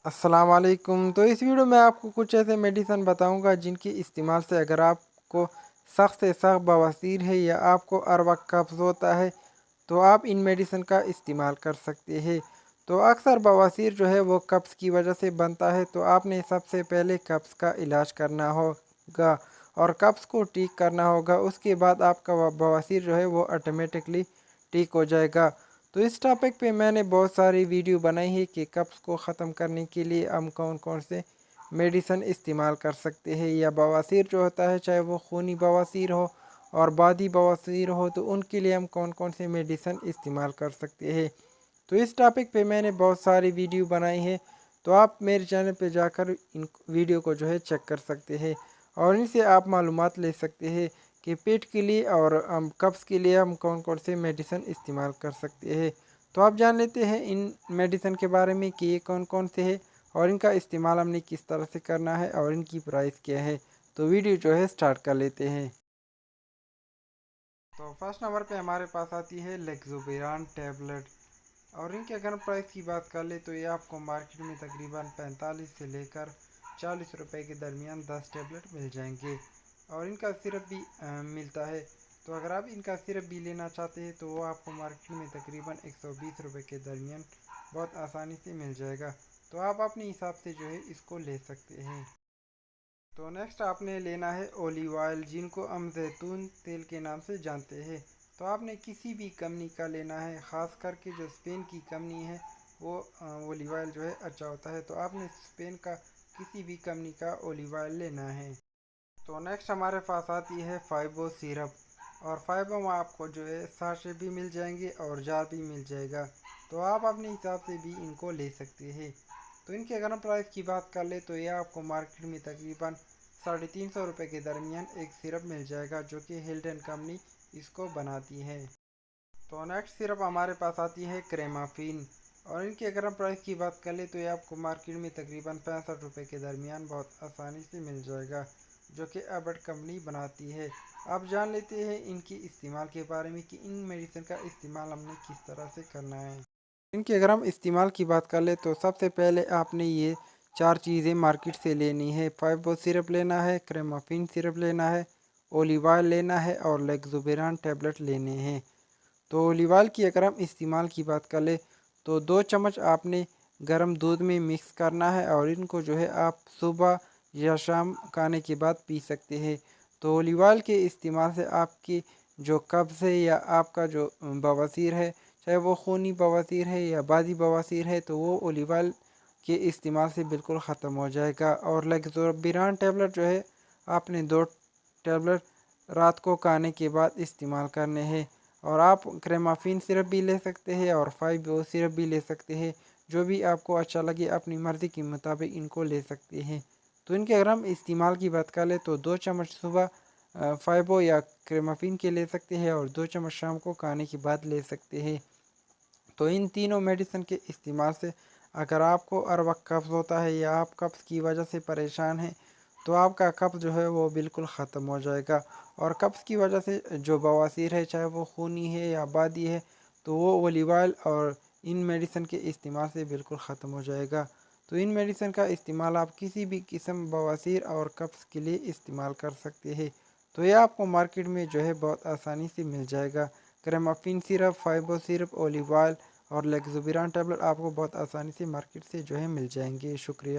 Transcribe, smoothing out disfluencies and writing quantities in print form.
السلام علیکم۔ تو اس ویڈیو میں آپ کو کچھ ایسے میڈیسن بتاؤں گا جن کے استعمال سے اگر آپ کو سخت سے سخت بواسیر ہے یا آپ کو ہر وقت قبض ہوتا ہے تو آپ ان میڈیسن کا استعمال کر سکتے ہیں۔ تو اکثر بواسیر جو ہے وہ قبض کی وجہ سے بنتا ہے، تو آپ نے سب سے پہلے قبض کا علاج کرنا ہوگا اور قبض کو ٹھیک کرنا ہوگا۔ اس کے بعد آپ کا بواسیر جو ہے وہ آٹومیٹکلی ٹھیک ہو جائے گا۔ تو اس ٹاپک پہ میں نے بہت ساری ویڈیو بنائی ہے کہ قبض کو ختم کرنے کے لیے ہم کون کون سے میڈیسن استعمال کر سکتے ہیں، یا بواسیر جو ہوتا ہے چاہے وہ خونی بواسیر ہو اور بادی بواسیر ہو تو ان کے لیے ہم کون کون سے میڈیسن استعمال کر سکتے ہیں۔ تو اس ٹاپک پہ میں نے بہت ساری ویڈیو بنائی ہے، تو آپ میرے چینل پہ جا کر ان ویڈیو کو جو ہے چیک کر سکتے ہیں اور ان سے آپ معلومات لے سکتے ہیں کہ پیٹ کے لیے اور قبض کے لیے ہم کون کون سے میڈیسن استعمال کر سکتے ہیں۔ تو آپ جان لیتے ہیں ان میڈیسن کے بارے میں کہ یہ کون کون سے ہیں اور ان کا استعمال ہم نے کس طرح سے کرنا ہے اور ان کی پرائس کیا ہے۔ تو ویڈیو جو ہے سٹارٹ کر لیتے ہیں۔ تو فرسٹ نمبر پہ ہمارے پاس آتی ہے لیگزوبیران ٹیبلٹ، اور ان کے اگر پرائس کی بات کر لیں تو یہ آپ کو مارکیٹ میں تقریباً 45 سے لے کر 40 روپے کے درمیان 10 ٹیبلٹ مل جائیں گے، اور ان کا سرپ بھی ملتا ہے۔ تو اگر آپ ان کا سرپ بھی لینا چاہتے ہیں تو وہ آپ کو مارکیٹ میں تقریباً 120 روپے کے درمیان بہت آسانی سے مل جائے گا، تو آپ اپنے حساب سے جو ہے اس کو لے سکتے ہیں۔ تو نیکسٹ آپ نے لینا ہے اولیو آئل، جن کو ہم زیتون تیل کے نام سے جانتے ہیں۔ تو آپ نے کسی بھی کمپنی کا لینا ہے، خاص کر کے جو اسپین کی کمپنی ہے وہ اولیو آئل جو ہے اچھا ہوتا ہے، تو آپ نے اسپین کا کسی بھی کمپنی کا اولیو آئل لینا ہے۔ تو نیکسٹ ہمارے پاس آتی ہے فائبو سیرپ، اور فائبو میں آپ کو جو ہے ساشے بھی مل جائیں گے اور جار بھی مل جائے گا، تو آپ اپنے حساب سے بھی ان کو لے سکتے ہیں۔ تو ان کے اگر ہم پرائس کی بات کر لیں تو یہ آپ کو مارکیٹ میں تقریباً 350 روپے کے درمیان ایک سیرپ مل جائے گا، جو کہ ہلڈن کمپنی اس کو بناتی ہے۔ تو نیکسٹ سیرپ ہمارے پاس آتی ہے کریمافین، اور ان کی اگر ہم پرائس کی بات کر لیں تو یہ آپ کو مارکیٹ میں تقریباً 65 روپے کے درمیان بہت آسانی سے مل جائے گا، جو کہ ایبٹ کمپنی بناتی ہے۔ آپ جان لیتے ہیں ان کی استعمال کے بارے میں کہ ان میڈیسن کا استعمال ہم نے کس طرح سے کرنا ہے۔ ان کے اگر ہم استعمال کی بات کر لیں تو سب سے پہلے آپ نے یہ 4 چیزیں مارکیٹ سے لینی ہے۔ فائبو سیرپ لینا ہے، کریمافین سیرپ لینا ہے، اولیو آئل لینا ہے اور لیگزوبیران ٹیبلٹ لینے ہیں۔ تو اولیو آئل کی اگر ہم استعمال کی بات کر لیں تو 2 چمچ آپ نے گرم دودھ میں مکس کرنا ہے، اور ان کو جو ہے آپ صبح یا شام کھانے کے بعد پی سکتے ہیں۔ تو اولیو آئل کے استعمال سے آپ کی جو قبض ہے یا آپ کا جو بواسیر ہے، چاہے وہ خونی بواسیر ہے یا بادی بواسیر ہے، تو وہ اولیو آئل کے استعمال سے بالکل ختم ہو جائے گا۔ اور لیگزوبیران ٹیبلٹ جو ہے آپ نے 2 ٹیبلٹ رات کو کھانے کے بعد استعمال کرنے ہیں، اور آپ کریمافین سرپ بھی لے سکتے ہیں اور فائبو سرپ بھی لے سکتے ہیں، جو بھی آپ کو اچھا لگے اپنی مرضی کے مطابق ان کو لے سکتے ہیں۔ تو ان کے اگر ہم استعمال کی بات کر لیں تو 2 چمچ صبح فائبو یا کریمافین کے لے سکتے ہیں اور 2 چمچ شام کو کھانے کے بعد لے سکتے ہیں۔ تو ان تینوں میڈیسن کے استعمال سے اگر آپ کو ہر وقت قبض ہوتا ہے یا آپ قبض کی وجہ سے پریشان ہیں تو آپ کا قبض جو ہے وہ بالکل ختم ہو جائے گا، اور قبض کی وجہ سے جو بواسیر ہے چاہے وہ خونی ہے یا بادی ہے تو وہ اولیو آئل اور ان میڈیسن کے استعمال سے بالکل ختم ہو جائے گا۔ تو ان میڈیسن کا استعمال آپ کسی بھی قسم بواسیر اور قبض کے لیے استعمال کر سکتے ہیں، تو یہ آپ کو مارکیٹ میں جو ہے بہت آسانی سے مل جائے گا۔ کریمافین سیرپ، فائبو سیرپ، اولیو آئل اور لیگزوبیران ٹیبلٹ آپ کو بہت آسانی سے مارکیٹ سے جو ہے مل جائیں گے۔ شکریہ۔